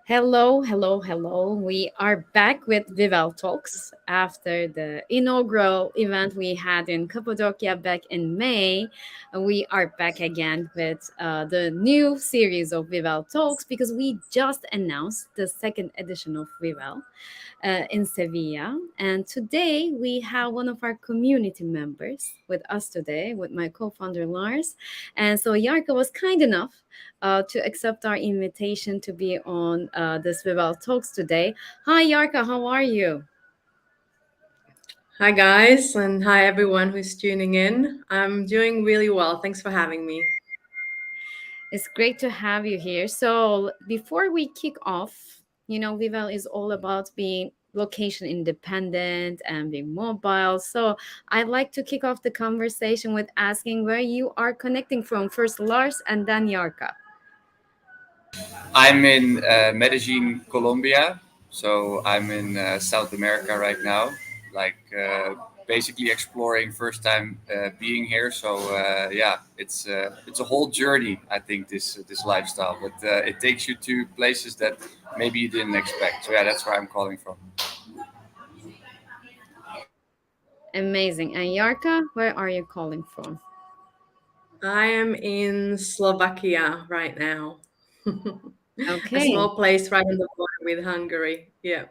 Hello, hello, hello. We are back with Vivel Talks after the inaugural event we had in Cappadocia back in May. We are back again with the new series of Vivel Talks because we just announced the second edition of Vivel in Sevilla. And today we have one of our community members with us today, with my co founder Lars. And so Jarka was kind enough to accept our invitation to be on this Vival Talks today. Hi, Jarka, how are you? Hi, guys, and hi, everyone who's tuning in. I'm doing really well. Thanks for having me. It's great to have you here. So, before we kick off, Vival is all about being location independent and being mobile. So, I'd like to kick off the conversation with asking where you are connecting from. First, Lars, and then Yarka. I'm in Medellin, Colombia. So I'm in South America right now, like basically exploring first time being here. So yeah, it's a whole journey. I think this lifestyle, but it takes you to places that maybe you didn't expect. So yeah, that's where I'm calling from. Amazing. And Yarka, where are you calling from? I am in Slovakia right now, a Okay. small place right on the border with Hungary. Yeah,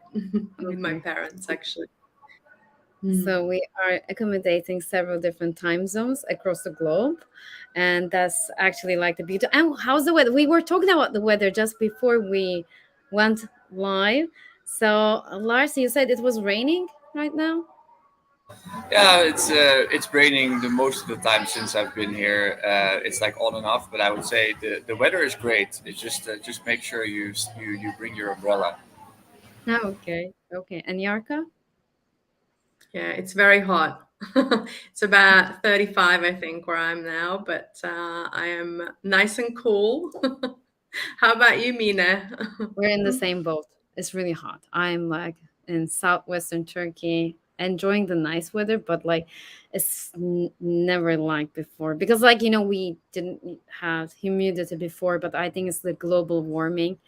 with my Okay. parents, actually. So we are accommodating several different time zones across the globe, and that's actually like the beauty. And how's the weather? We were talking about the weather just before we went live. So Lars, you said it was raining right now. Yeah, it's raining the most of the time since I've been here. It's like on and off, but I would say the weather is great. It's just make sure you bring your umbrella. Oh, okay, okay. And Yarka? Yeah, it's very hot. It's about 35, I think, where I'm now, but I am nice and cool. How about you, Mina? We're in the same boat. It's really hot. I'm like in southwestern Turkey, enjoying the nice weather, but like it's never like before because, like, we didn't have humidity before, but I think it's the global warming,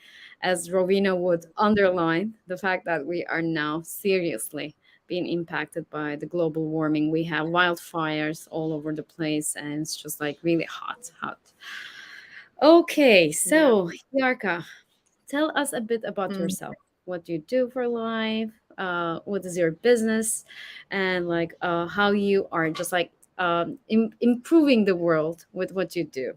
as Rovina would underline the fact that we are now seriously being impacted by the global warming. We have wildfires all over the place, and it's just like really hot, hot. Okay, Yeah. so Yarka, tell us a bit about Mm. yourself. What do you do for life? What is your business? And like how you are just like improving the world with what you do.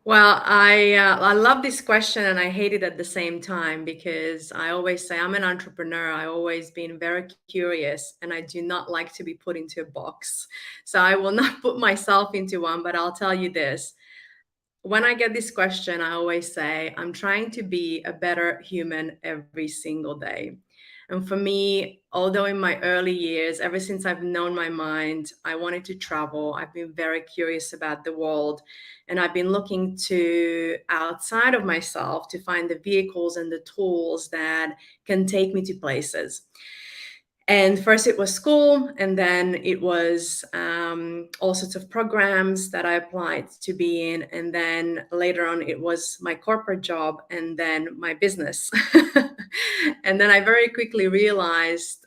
Well, I love this question and I hate it at the same time because I always say I'm an entrepreneur. I always been very curious and I do not like to be put into a box. So I will not put myself into one, but I'll tell you this. When I get this question, I always say I'm trying to be a better human every single day. And for me, although in my early years, ever since I've known my mind, I wanted to travel. I've been very curious about the world. And I've been looking to outside of myself to find the vehicles and the tools that can take me to places. And first it was school, and then it was all sorts of programs that I applied to be in. And then later on, it was my corporate job and then my business. And then I very quickly realized,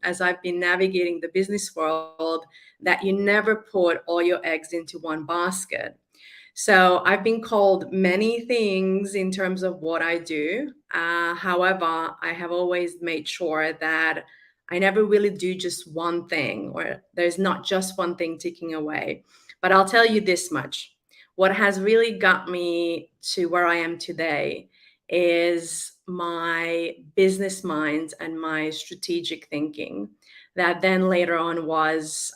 as I've been navigating the business world, that you never put all your eggs into one basket. So I've been called many things in terms of what I do. However, I have always made sure that I never really do just one thing, or there's not just one thing ticking away. But I'll tell you this much. What has really got me to where I am today is my business mind and my strategic thinking that then later on was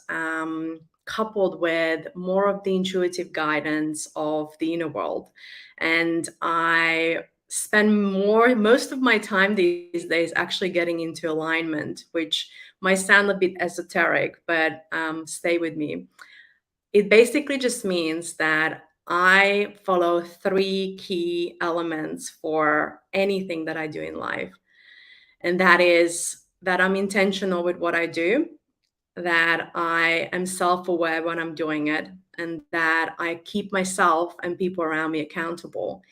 coupled with more of the intuitive guidance of the inner world. And I spend most of my time these days actually getting into alignment, which might sound a bit esoteric, but stay with me. It basically just means that I follow three key elements for anything that I do in life. And that is that I'm intentional with what I do, that I am self aware when I'm doing it, and that I keep myself and people around me accountable.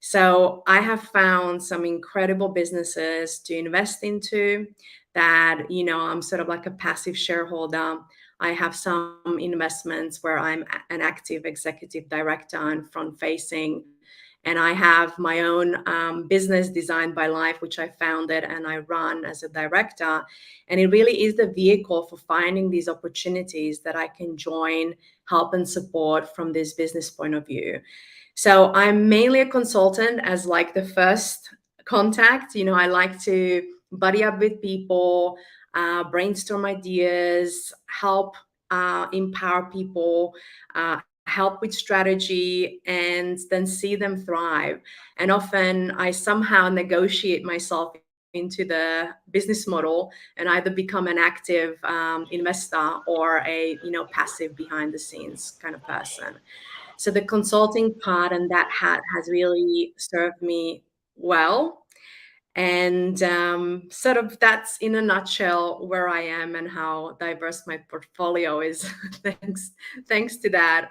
So I have found some incredible businesses to invest into that, I'm sort of like a passive shareholder. I have some investments where I'm an active executive director and front facing. And I have my own business, Designed by Life, which I founded and I run as a director. And it really is the vehicle for finding these opportunities that I can join, help, and support from this business point of view. So I'm mainly a consultant as like the first contact. I like to buddy up with people, brainstorm ideas, help empower people, help with strategy, and then see them thrive. And often I somehow negotiate myself into the business model and either become an active investor or a passive behind the scenes kind of person. So the consulting part and that hat has really served me well. And sort of that's in a nutshell where I am and how diverse my portfolio is. Thanks to that.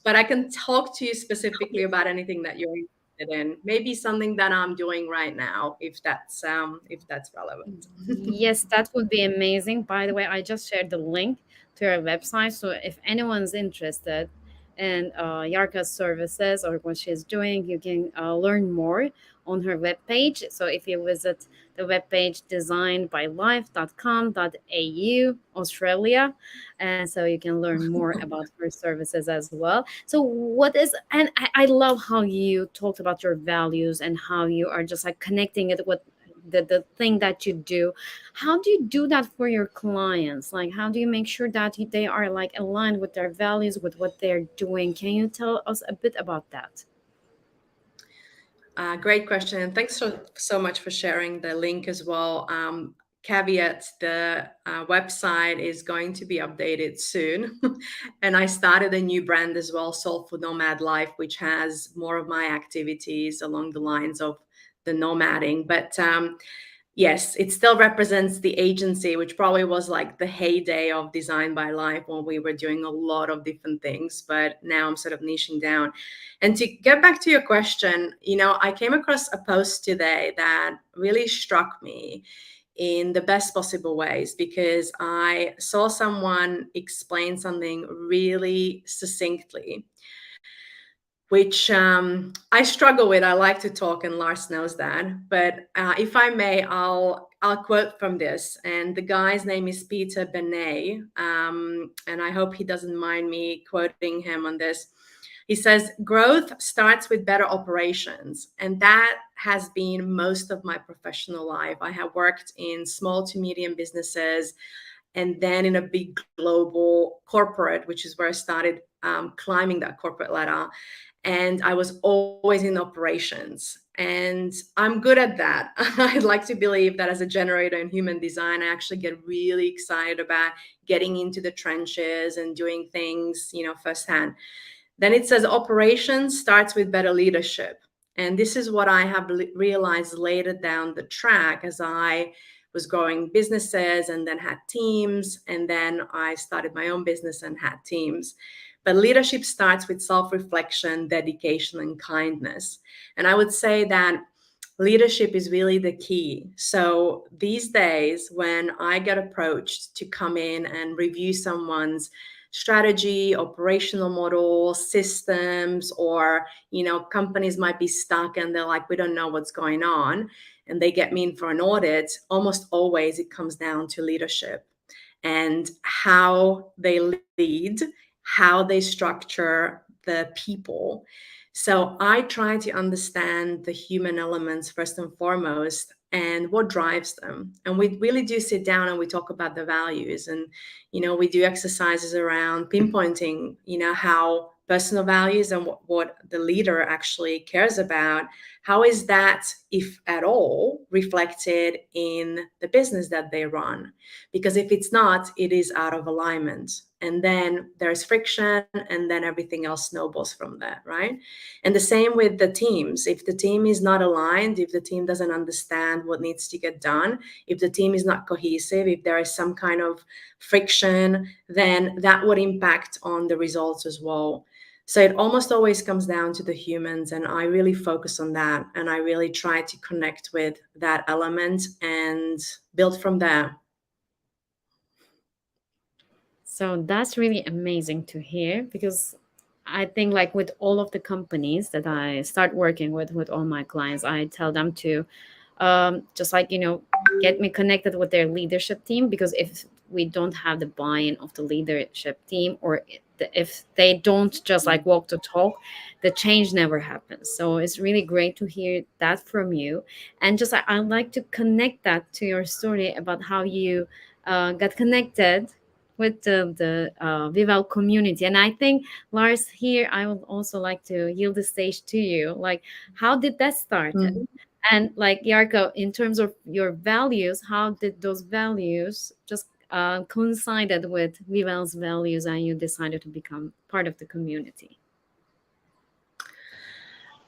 But I can talk to you specifically about anything that you're interested in. Maybe something that I'm doing right now, if that's relevant. Yes, that would be amazing. By the way, I just shared the link to our website. So if anyone's interested in Yarka's services or what she's doing, you can learn more on her webpage. So if you visit the webpage designedbylife.com.au, Australia, and so you can learn more about her services as well. So what is, and I love how you talked about your values and how you are just like connecting it with the thing that you do. How do you do that for your clients? Like, how do you make sure that they are like aligned with their values, with what they're doing? Can you tell us a bit about that? Great question. And thanks so much for sharing the link as well. Caveat, the website is going to be updated soon. And I started a new brand as well, Soulful Nomad Life, which has more of my activities along the lines of the nomading. But yes, it still represents the agency, which probably was like the heyday of Design by Life when we were doing a lot of different things. But now I'm sort of niching down. And to get back to your question, I came across a post today that really struck me in the best possible ways because I saw someone explain something really succinctly, which I struggle with. I like to talk, and Lars knows that. But if I may, I'll quote from this. And the guy's name is Peter Benet, and I hope he doesn't mind me quoting him on this. He says, "Growth starts with better operations," and that has been most of my professional life. I have worked in small to medium businesses, and then in a big global corporate, which is where I started climbing that corporate ladder. And I was always in operations. And I'm good at that. I'd like to believe that as a generator in human design, I actually get really excited about getting into the trenches and doing things, firsthand. Then it says operations starts with better leadership. And this is what I have realized later down the track as I was growing businesses and then had teams. And then I started my own business and had teams. But leadership starts with self reflection, dedication, and kindness. And I would say that leadership is really the key. So these days, when I get approached to come in and review someone's strategy, operational model, systems, or companies might be stuck and they're like, we don't know what's going on, and they get me in for an audit, almost always it comes down to leadership and how they lead, how they structure the people. So I try to understand the human elements first and foremost and what drives them. And we really do sit down and we talk about the values. And, we do exercises around pinpointing, how personal values and what the leader actually cares about. How is that, if at all, reflected in the business that they run? Because if it's not, it is out of alignment. And then there's friction, and then everything else snowballs from that, right? And the same with the teams. If the team is not aligned, if the team doesn't understand what needs to get done, if the team is not cohesive, if there is some kind of friction, then that would impact on the results as well. So it almost always comes down to the humans, and I really focus on that, and I really try to connect with that element and build from there. So that's really amazing to hear, because I think like with all of the companies that I start working with all my clients, I tell them to just like, get me connected with their leadership team, because if we don't have the buy-in of the leadership team, or if they don't just like walk the talk, the change never happens. So it's really great to hear that from you. And just I'd like to connect that to your story about how you got connected with the Vival community. And I think, Lars, here I would also like to yield the stage to you. Like, how did that start? Mm. And like Yarko, in terms of your values, how did those values just coincided with Vival's values, and you decided to become part of the community?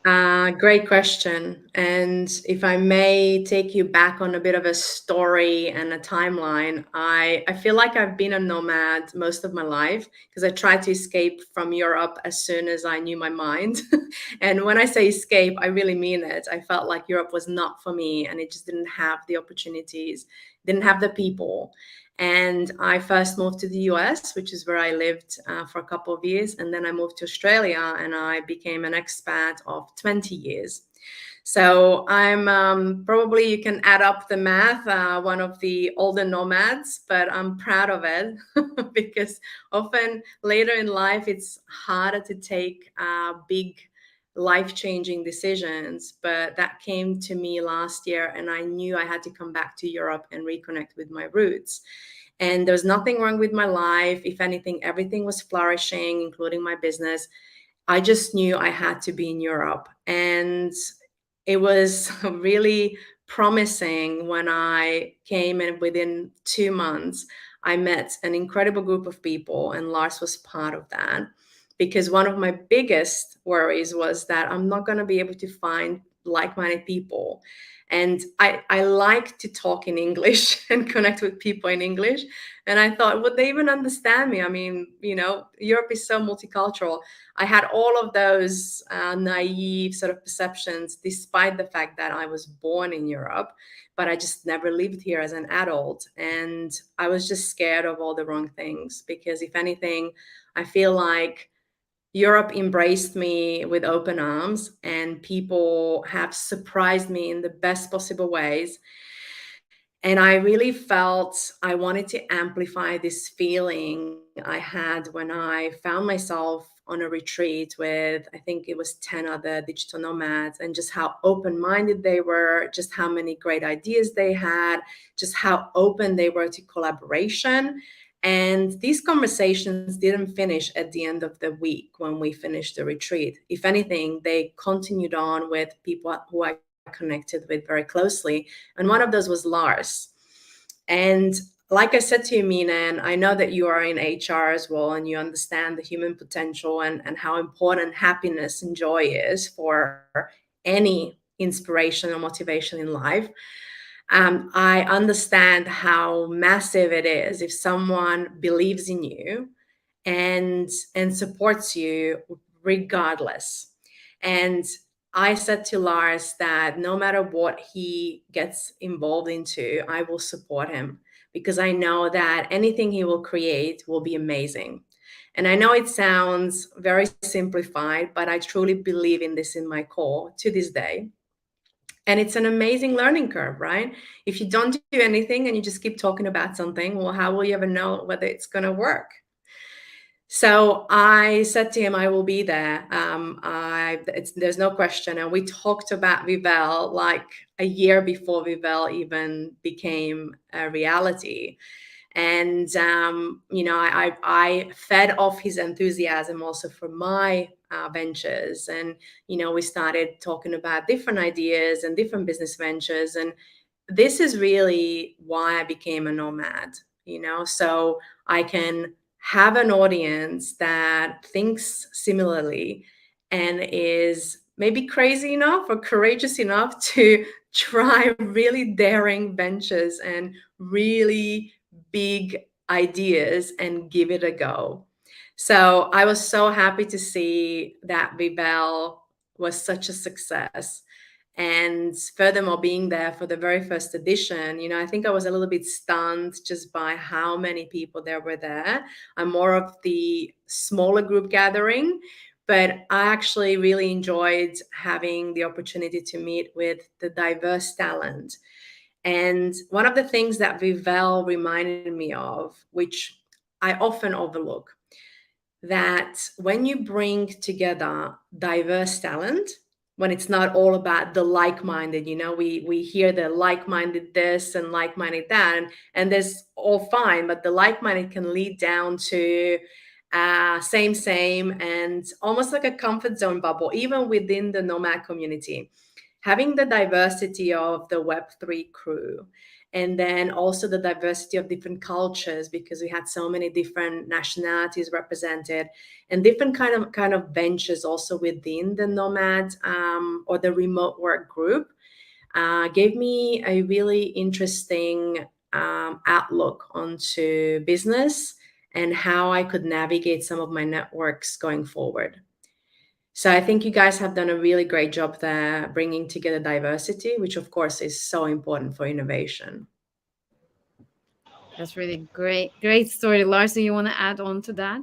Great question. And if I may take you back on a bit of a story and a timeline, I feel like I've been a nomad most of my life because I tried to escape from Europe as soon as I knew my mind. And when I say escape, I really mean it. I felt like Europe was not for me, and it just didn't have the opportunities, didn't have the people. And I first moved to the US, which is where I lived for a couple of years. And then I moved to Australia, and I became an expat of 20 years. So I'm probably, you can add up the math, one of the older nomads, but I'm proud of it because often later in life, it's harder to take big life-changing decisions. But that came to me last year, and I knew I had to come back to Europe and reconnect with my roots. And there was nothing wrong with my life. If anything, everything was flourishing, including my business. I just knew I had to be in Europe. And it was really promising when I came, and within 2 months, I met an incredible group of people, and Lars was part of that. Because one of my biggest worries was that I'm not going to be able to find like minded people. And I like to talk in English and connect with people in English. And I thought, would they even understand me? I mean, Europe is so multicultural. I had all of those naive sort of perceptions, despite the fact that I was born in Europe, but I just never lived here as an adult. And I was just scared of all the wrong things, because if anything, I feel like Europe embraced me with open arms, and people have surprised me in the best possible ways. And I really felt I wanted to amplify this feeling I had when I found myself on a retreat with, I think it was 10 other digital nomads, and just how open minded they were, just how many great ideas they had, just how open they were to collaboration. And these conversations didn't finish at the end of the week when we finished the retreat. If anything, they continued on with people who I connected with very closely. And one of those was Lars. And like I said to you, Mina, and I know that you are in HR as well, and you understand the human potential, and how important happiness and joy is for any inspiration or motivation in life. I understand how massive it is if someone believes in you and supports you regardless. And I said to Lars that no matter what he gets involved into, I will support him, because I know that anything he will create will be amazing. And I know it sounds very simplified, but I truly believe in this in my core to this day. And it's an amazing learning curve, right? If you don't do anything and you just keep talking about something, well, how will you ever know whether it's going to work? So I said to him, I will be there. There's no question. And we talked about Vivel like a year before Vivel even became a reality. And, I fed off his enthusiasm also for my ventures. And, we started talking about different ideas and different business ventures. And this is really why I became a nomad, so I can have an audience that thinks similarly and is maybe crazy enough or courageous enough to try really daring ventures and really big ideas and give it a go. So I was so happy to see that Vivel was such a success. And furthermore, being there for the very first edition, I think I was a little bit stunned just by how many people there were there. I'm more of the smaller group gathering, but I actually really enjoyed having the opportunity to meet with the diverse talent. And one of the things that Vivel reminded me of, which I often overlook, that when you bring together diverse talent, when it's not all about the like-minded, we hear the like-minded this and like-minded that, and there's all fine, but the like-minded can lead down to same and almost like a comfort zone bubble, even within the nomad community. Having the diversity of the Web3 crew, and then also the diversity of different cultures, because we had so many different nationalities represented, and different kind of benches also within the nomad or the remote work group, gave me a really interesting outlook onto business and how I could navigate some of my networks going forward. So I think you guys have done a really great job there, bringing together diversity, which of course is so important for innovation. That's really great story. Lars, do you want to add on to that?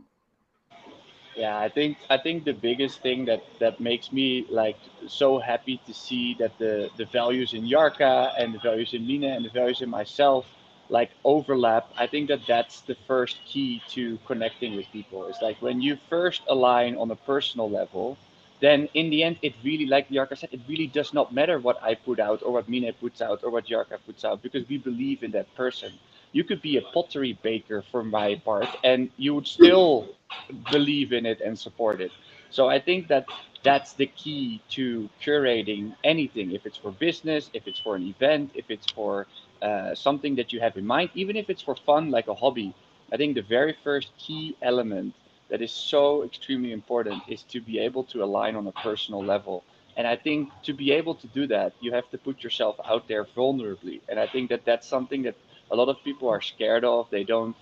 Yeah, I think the biggest thing that makes me like so happy to see that the values in Yarka and the values in Mina and the values in myself like overlap. I think that that's the first key to connecting with people. It's like when you first align on a personal level, then in the end it really, like Yarka said, it really does not matter what I put out or what Mina puts out or what Yarka puts out, because we believe in that person. You could be a pottery baker for my part and you would still believe in it and support it. So I think that that's the key to curating anything, if it's for business, if it's for an event, if it's for something that you have in mind, even if it's for fun, like a hobby. I think the very first key element that is so extremely important is to be able to align on a personal level. And I think to be able to do that, you have to put yourself out there vulnerably. And I think that that's something that a lot of people are scared of. They don't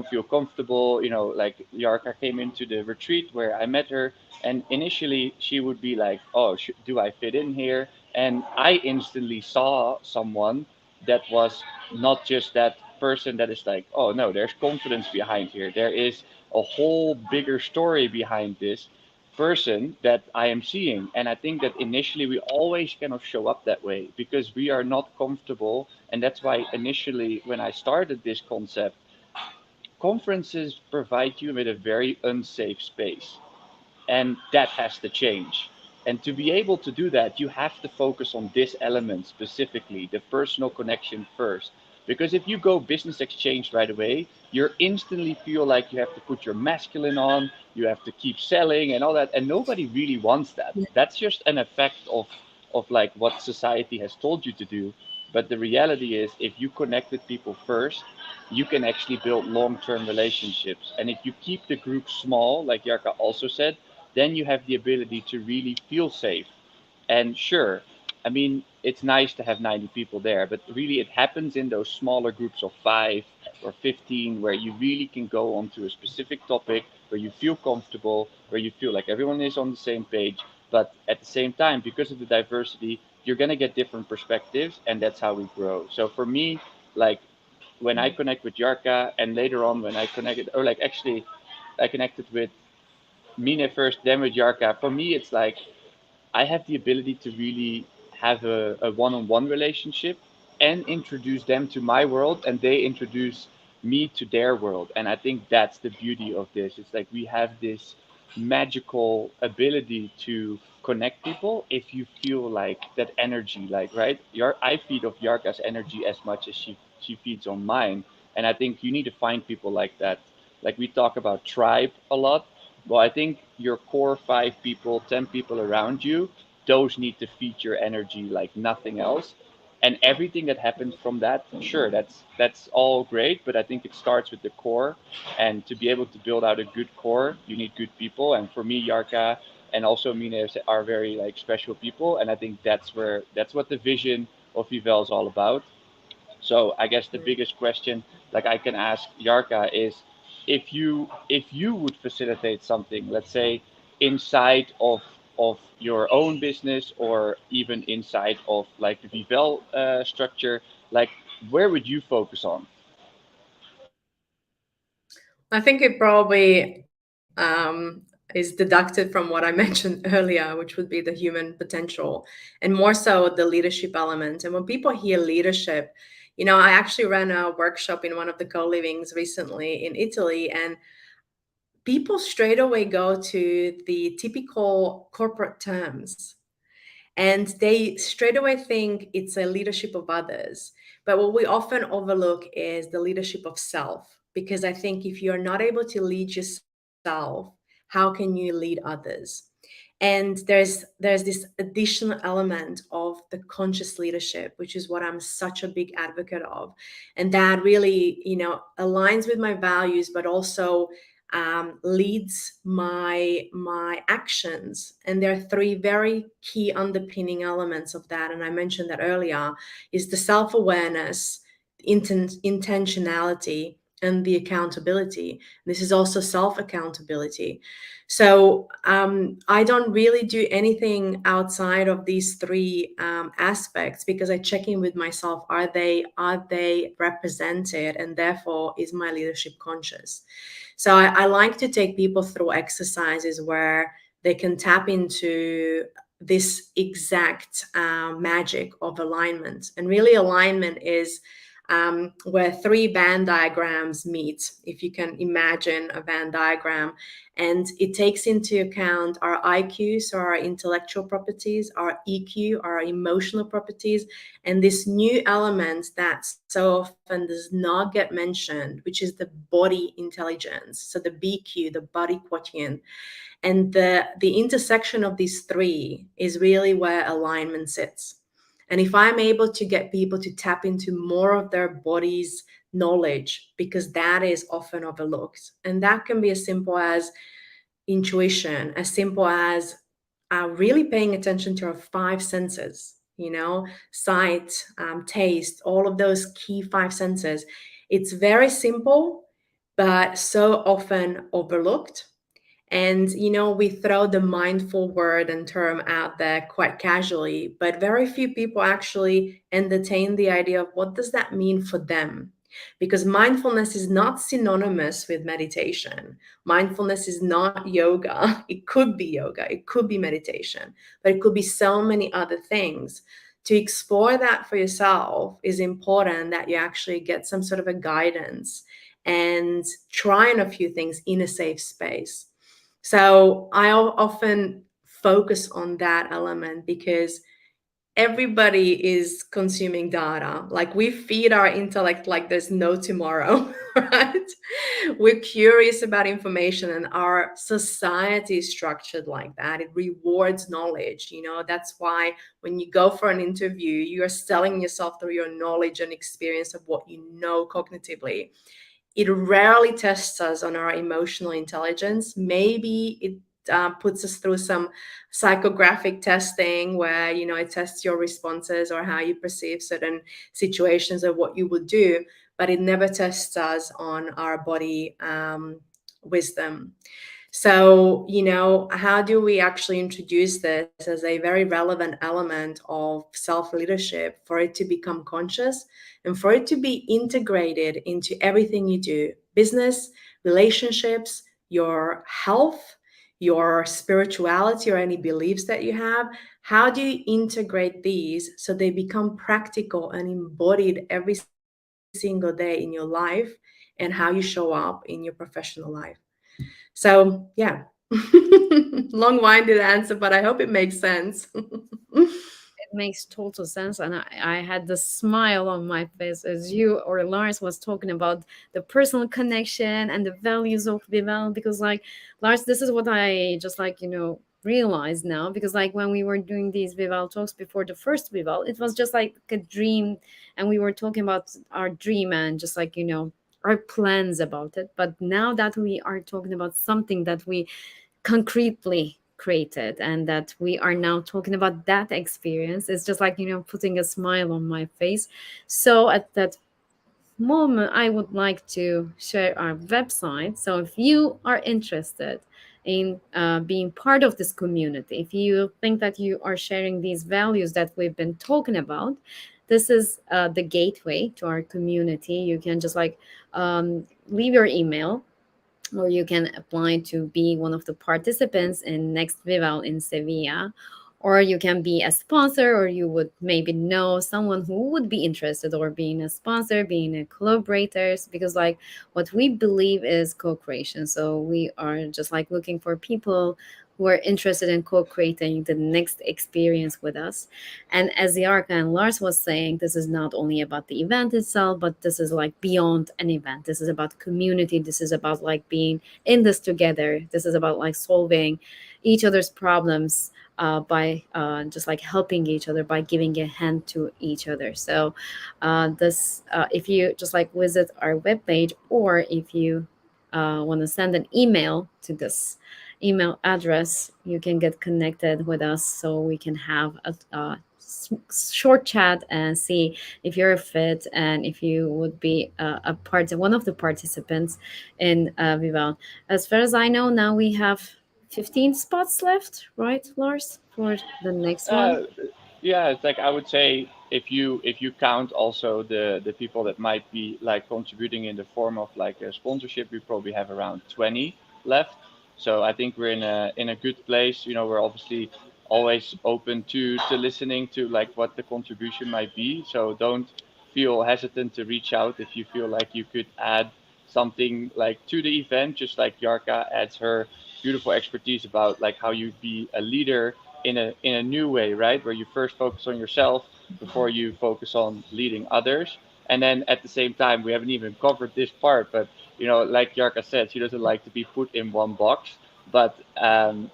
feel comfortable. Like Yarka came into the retreat where I met her, and initially she would be like, "Oh, do I fit in here?" And I instantly saw someone that was not just that person that is like, "Oh no, there's confidence behind here. There is a whole bigger story behind this person that I am seeing." And I think that initially we always kind of show up that way because we are not comfortable. And that's why initially, when I started this concept, conferences provide you with a very unsafe space, and that has to change. And to be able to do that, you have to focus on this element specifically, the personal connection first. Because if you go business exchange right away, you instantly feel like you have to put your masculine on, you have to keep selling and all that, and nobody really wants that. That's just an effect of like what society has told you to do. But the reality is, if you connect with people first, you can actually build long-term relationships. And if you keep the group small, like Jarka also said, then you have the ability to really feel safe. And sure, I mean, it's nice to have 90 people there, but really it happens in those smaller groups of 5 or 15 where you really can go onto a specific topic, where you feel comfortable, where you feel like everyone is on the same page. But at the same time, because of the diversity, you're going to get different perspectives, and that's how we grow. So for me, like when I connect with Yarka, and later on when I connected, or like actually I connected with Mine first, then with Yarka, for me it's like I have the ability to really have a one-on-one relationship and introduce them to my world, and they introduce me to their world. And I think that's the beauty of this. It's like we have this magical ability to connect people if you feel like that energy, like right? I feed off Yarka's energy as much as she feeds on mine. And I think you need to find people like that. Like we talk about tribe a lot. Well, I think your core 5 people, 10 people around you, those need to feed your energy like nothing else. And everything that happens from that, sure, that's all great, but I think it starts with the core. And to be able to build out a good core, you need good people. And for me, Yarka and also Mina are very like special people. And I think that's what the vision of Vivel is all about. So I guess the biggest question like I can ask Yarka is, if you would facilitate something, let's say inside of your own business, or even inside of like the Vivel structure, like where would you focus on? I think it probably is deducted from what I mentioned earlier, which would be the human potential, and more so the leadership element. And when people hear leadership, I actually ran a workshop in one of the co-livings recently in Italy, and people straight away go to the typical corporate terms, and they straight away think it's a leadership of others. But what we often overlook is the leadership of self, because I think if you're not able to lead yourself, how can you lead others? And there's this additional element of the conscious leadership, which is what I'm such a big advocate of, and that really aligns with my values, but also leads my actions. And there are three very key underpinning elements of that, and I mentioned that earlier, is the self-awareness, intentionality, and the accountability. This is also self-accountability. So I don't really do anything outside of these three aspects, because I check in with myself. Are they represented, and therefore is my leadership conscious? So I like to take people through exercises where they can tap into this exact magic of alignment. And really, alignment is where three Venn diagrams meet, if you can imagine a Venn diagram. And it takes into account our IQ, so our intellectual properties, our EQ, our emotional properties, and this new element that so often does not get mentioned, which is the body intelligence, so the BQ, the body quotient. And the intersection of these three is really where alignment sits. And if I'm able to get people to tap into more of their body's knowledge, because that is often overlooked, and that can be as simple as intuition, as simple as really paying attention to our five senses, sight, taste, all of those key five senses. It's very simple, but so often overlooked. And, we throw the mindful word and term out there quite casually, but very few people actually entertain the idea of what does that mean for them? Because mindfulness is not synonymous with meditation. Mindfulness is not yoga. It could be yoga, it could be meditation, but it could be so many other things. To explore that for yourself is important, that you actually get some sort of a guidance and trying a few things in a safe space. So I often focus on that element, because everybody is consuming data. Like, we feed our intellect like there's no tomorrow, right? We're curious about information, and our society is structured like that. It rewards knowledge. That's why when you go for an interview, you're selling yourself through your knowledge and experience of what you know cognitively. It rarely tests us on our emotional intelligence. Maybe it puts us through some psychographic testing where, it tests your responses or how you perceive certain situations of what you would do, but it never tests us on our body wisdom. So, how do we actually introduce this as a very relevant element of self leadership for it to become conscious and for it to be integrated into everything you do: business, relationships, your health, your spirituality, or any beliefs that you have? How do you integrate these so they become practical and embodied every single day in your life, and how you show up in your professional life? So, yeah, long-winded answer, but I hope it makes sense. It makes total sense, and I had the smile on my face as you or Lars was talking about the personal connection and the values of Vival. Because, like, Lars, this is what I just, like, realize now. Because, like, when we were doing these Vival talks before the first Vival, it was just like a dream, and we were talking about our dream and just, like, our plans about it. But now that we are talking about something that we concretely created, and that we are now talking about that experience, it's just like, putting a smile on my face. So at that moment, I would like to share our website. So if you are interested in being part of this community, if you think that you are sharing these values that we've been talking about, this is the gateway to our community. You can just like leave your email, or you can apply to be one of the participants in next Vival in Sevilla, or you can be a sponsor, or you would maybe know someone who would be interested, or being a sponsor, being a collaborators, because like what we believe is co-creation. So we are just like looking for people who are interested in co-creating the next experience with us. And as Yarka and Lars was saying, this is not only about the event itself, but this is like beyond an event. This is about community. This is about like being in this together. This is about like solving each other's problems by just like helping each other, by giving a hand to each other. So this if you just like visit our webpage, or if you want to send an email to this email address, you can get connected with us so we can have short chat and see if you're a fit, and if you would be a part, one of the participants in Vival. As far as I know, now we have 15 spots left, right, Lars, for the next one? Uh, yeah, it's like I would say if you count also the people that might be like contributing in the form of like a sponsorship, we probably have around 20 left. So I think we're in a good place. You know, we're obviously always open to listening to like what the contribution might be. So don't feel hesitant to reach out if you feel like you could add something like to the event, just like Yarka adds her beautiful expertise about like how you be a leader in a new way, right? Where you first focus on yourself before you focus on leading others. And then at the same time, we haven't even covered this part, but like Yarka said, she doesn't like to be put in one box. But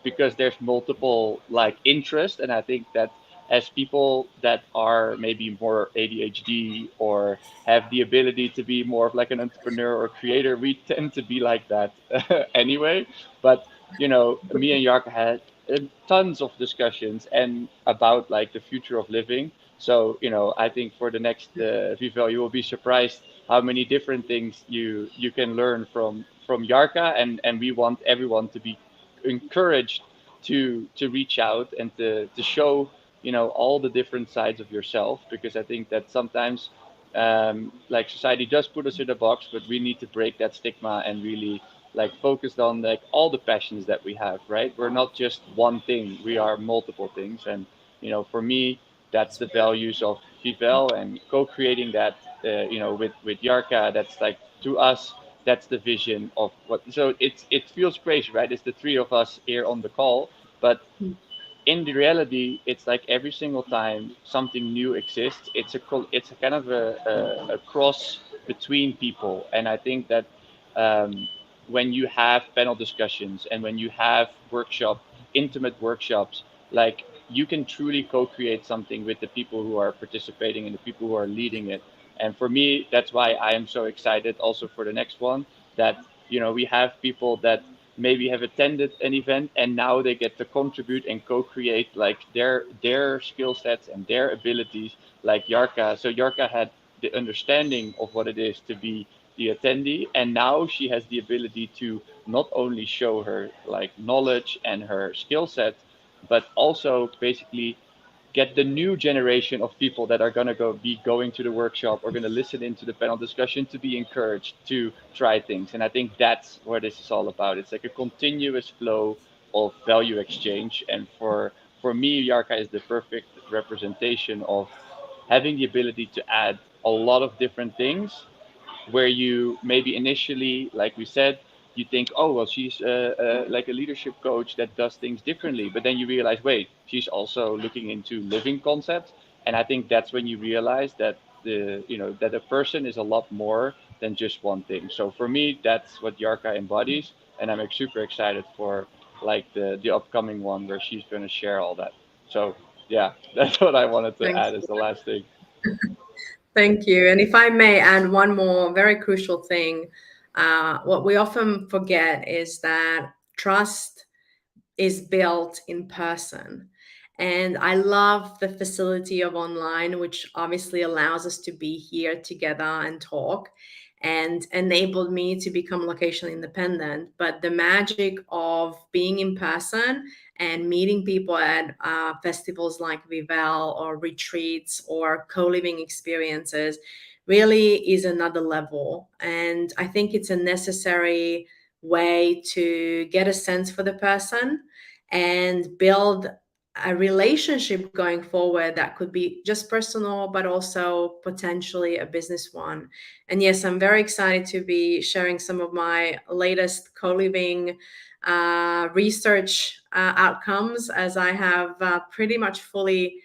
because there's multiple like interest, and I think that as people that are maybe more ADHD or have the ability to be more of like an entrepreneur or creator, we tend to be like that anyway. But me and Yarka had tons of discussions and about like the future of living. So I think for the next Vivel, you will be surprised how many different things you can learn from Yarka, and we want everyone to be encouraged to reach out and to show all the different sides of yourself, because I think that sometimes like society does put us in a box, but we need to break that stigma and really like focused on like all the passions that we have, right? We're not just one thing, we are multiple things. And for me, that's the values of Vivel, and co-creating that with Yarka. That's like, to us, that's the vision of what. So it feels crazy, right? It's the three of us here on the call, but in the reality, it's like every single time something new exists, it's a kind of a cross between people. And I think that um, when you have panel discussions and when you have intimate workshops, like you can truly co-create something with the people who are participating and the people who are leading it. And for me, that's why I am so excited also for the next one, that we have people that maybe have attended an event and now they get to contribute and co-create like their skill sets and their abilities, like Yarka. So Yarka had the understanding of what it is to be the attendee, and now she has the ability to not only show her like knowledge and her skill set, but also basically get the new generation of people that are going to be going to the workshop or going to listen into the panel discussion to be encouraged to try things. And I think that's what this is all about. It's like a continuous flow of value exchange. And for me, Yarka is the perfect representation of having the ability to add a lot of different things, where you maybe initially, like we said, you think, oh, well, she's like a leadership coach that does things differently. But then you realize, wait, she's also looking into living concepts. And I think that's when you realize that that a person is a lot more than just one thing. So for me, that's what Yarka embodies. And I'm like, super excited for like the upcoming one where she's going to share all that. So yeah, that's what I wanted to Thank add as the last thing. Thank you. And if I may add one more very crucial thing, what we often forget is that trust is built in person. And I love the facility of online, which obviously allows us to be here together and talk, and enabled me to become location independent. But the magic of being in person and meeting people at festivals like Vivel or retreats or co-living experiences really is another level. And I think it's a necessary way to get a sense for the person and build a relationship going forward that could be just personal, but also potentially a business one. And yes, I'm very excited to be sharing some of my latest co-living research outcomes, as I have pretty much fully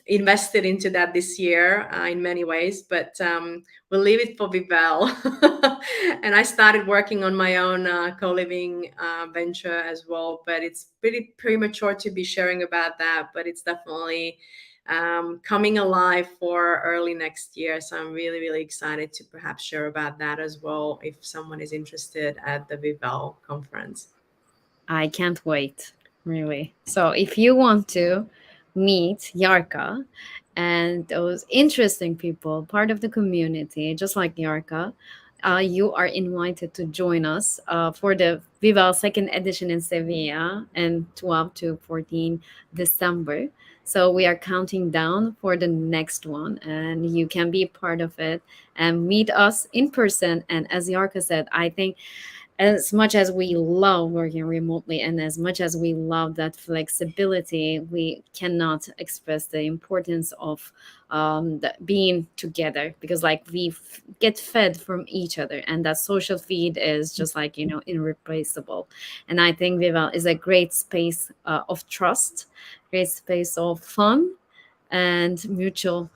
invested into that this year in many ways, but we'll leave it for Vivel. And I started working on my own co-living venture as well, but it's pretty premature to be sharing about that, but it's definitely coming alive for early next year. So I'm really, really excited to perhaps share about that as well if someone is interested at the Vivel conference. I can't wait, really. So if you want to meet Yarka and those interesting people, part of the community, just like Yarka, you are invited to join us for the Viva second edition in Sevilla and 12 to 14 December. So we are counting down for the next one, and you can be part of it and meet us in person. And as Yarka said, I think as much as we love working remotely and as much as we love that flexibility, we cannot express the importance of being together, because like get fed from each other, and that social feed is just like, irreplaceable. And I think Viva is a great space of trust, great space of fun and mutual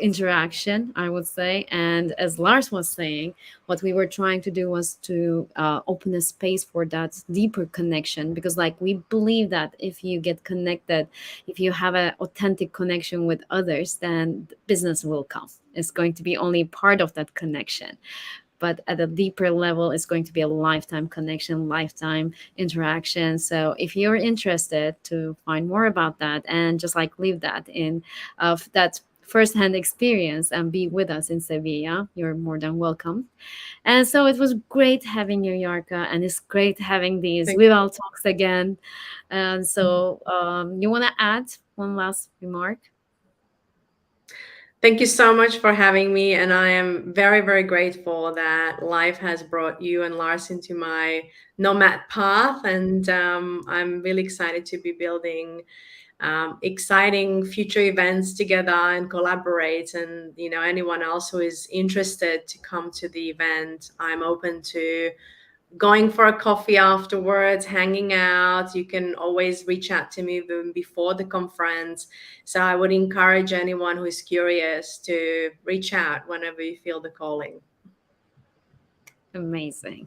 interaction, I would say. And as Lars was saying, what we were trying to do was to open a space for that deeper connection, because like we believe that if you get connected, if you have an authentic connection with others, then business will come. It's going to be only part of that connection, but at a deeper level it's going to be a lifetime connection, lifetime interaction. So if you're interested to find more about that and just like live that in of that first-hand experience and be with us in Sevilla, you're more than welcome. And so it was great having you, Yarka, and it's great having these Thank Vival talks again. And so you want to add one last remark? Thank you so much for having me. And I am very, very grateful that life has brought you and Lars into my nomad path. And I'm really excited to be building exciting future events together and collaborate. And, anyone else who is interested to come to the event, I'm open to going for a coffee afterwards, hanging out. You can always reach out to me even before the conference. So I would encourage anyone who is curious to reach out whenever you feel the calling. Amazing.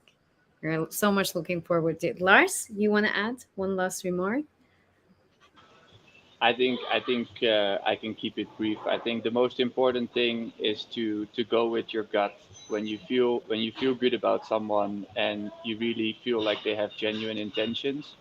We're so much looking forward to it. Lars, you want to add one last remark? I think I can keep it brief. I think the most important thing is to go with your gut when you feel good about someone and you really feel like they have genuine intentions.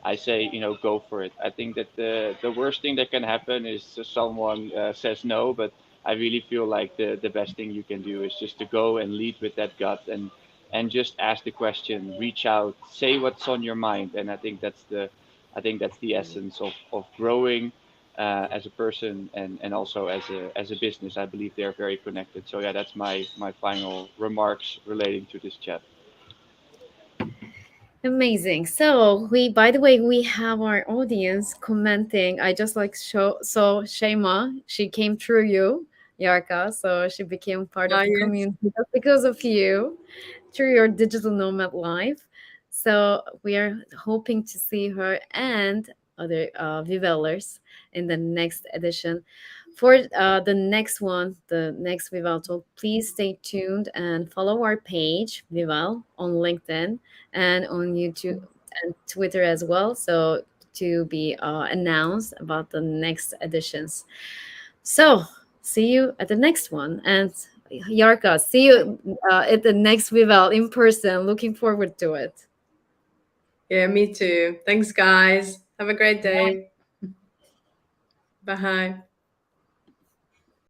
I say, go for it. I think that the worst thing that can happen is someone says no, but I really feel like the best thing you can do is just to go and lead with that gut and just ask the question, reach out, say what's on your mind, and I think that's the essence of growing as a person and also as a business. I believe they're very connected. So yeah, that's my final remarks relating to this chat. Amazing. So by the way, we have our audience commenting. I just like saw Shema. She came through you, Yarka. So she became part of the Yes. community just because of you, through your digital nomad life. So we are hoping to see her and other Vivelers in the next edition. For the next one, the next Vival talk, please stay tuned and follow our page, Vival, on LinkedIn and on YouTube and Twitter as well. So to be announced about the next editions. So see you at the next one. And Yarka, see you at the next Vival in person. Looking forward to it. Yeah, me too. Thanks, guys. Have a great Bye. day. Bye.